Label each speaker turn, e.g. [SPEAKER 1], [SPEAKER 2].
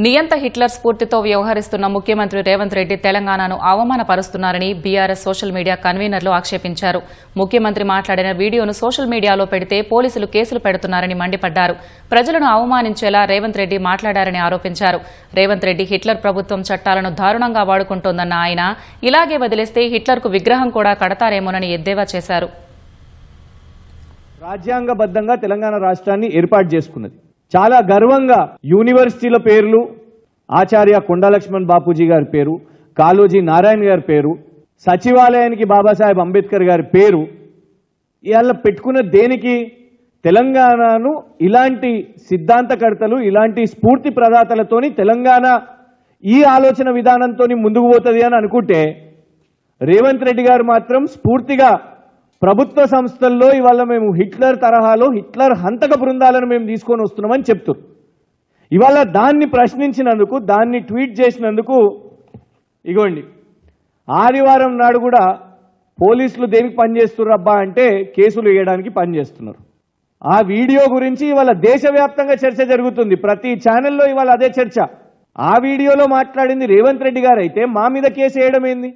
[SPEAKER 1] నియంత హిట్లర్ స్ఫూర్తితో వ్యవహరిస్తున్న ముఖ్యమంత్రి రేవంత్ రెడ్డి తెలంగాణను అవమానపరుస్తున్నారని బీఆర్ఎస్ సోషల్ మీడియా కన్వీనర్లు ఆక్షేపించారు. ముఖ్యమంత్రి మాట్లాడిన వీడియోను సోషల్ మీడియాలో పెడితే పోలీసులు కేసులు పెడుతున్నారని మండిపడ్డారు. ప్రజలను అవమానించేలా రేవంత్ రెడ్డి మాట్లాడారని ఆరోపించారు. రేవంత్ రెడ్డి హిట్లర్ ప్రభుత్వం చట్టాలను దారుణంగా వాడుకుంటోందన్న ఆయన ఇలాగే వదిలేస్తే హిట్లర్కు విగ్రహం కూడా కడతారేమోనని ఎద్దేవా చేశారు.
[SPEAKER 2] రాజ్యాంగబద్ధంగా తెలంగాణ రాష్ట్రాన్ని ఏర్పాటు చేసుకున్నది. చాలా గర్వంగా యూనివర్సిటీల పేర్లు ఆచార్య కొండా లక్ష్మణ్ బాపూజీ గారి పేరు, కాళోజీ నారాయణ గారి పేరు, సచివాలయానికి బాబాసాహెబ్ అంబేద్కర్ గారి పేరు ఇవాళ పెట్టుకున్న దేనికి? తెలంగాణను ఇలాంటి సిద్ధాంతకర్తలు, ఇలాంటి స్ఫూర్తి ప్రదాతలతోని తెలంగాణ ఈ ఆలోచన విధానంతో ముందుకు పోతుంది అని అనుకుంటే, రేవంత్ రెడ్డి గారు మాత్రం స్ఫూర్తిగా ప్రభుత్వ సంస్థల్లో ఇవాళ మేము హిట్లర్ తరహాలో హిట్లర్ హంతక బృందాలను మేము తీసుకొని వస్తున్నామని చెప్తారు. ఇవాళ దాన్ని ప్రశ్నించినందుకు, దాన్ని ట్వీట్ చేసినందుకు ఇగోండి ఆదివారం నాడు కూడా పోలీసులు దేనికి పనిచేస్తున్నారు అబ్బా అంటే కేసులు వేయడానికి పనిచేస్తున్నారు. ఆ వీడియో గురించి ఇవాళ దేశవ్యాప్తంగా చర్చ జరుగుతుంది. ప్రతి ఛానల్లో ఇవాళ అదే చర్చ. ఆ వీడియోలో మాట్లాడింది రేవంత్ రెడ్డి గారు అయితే మా మీద కేసు వేయడం ఏంది?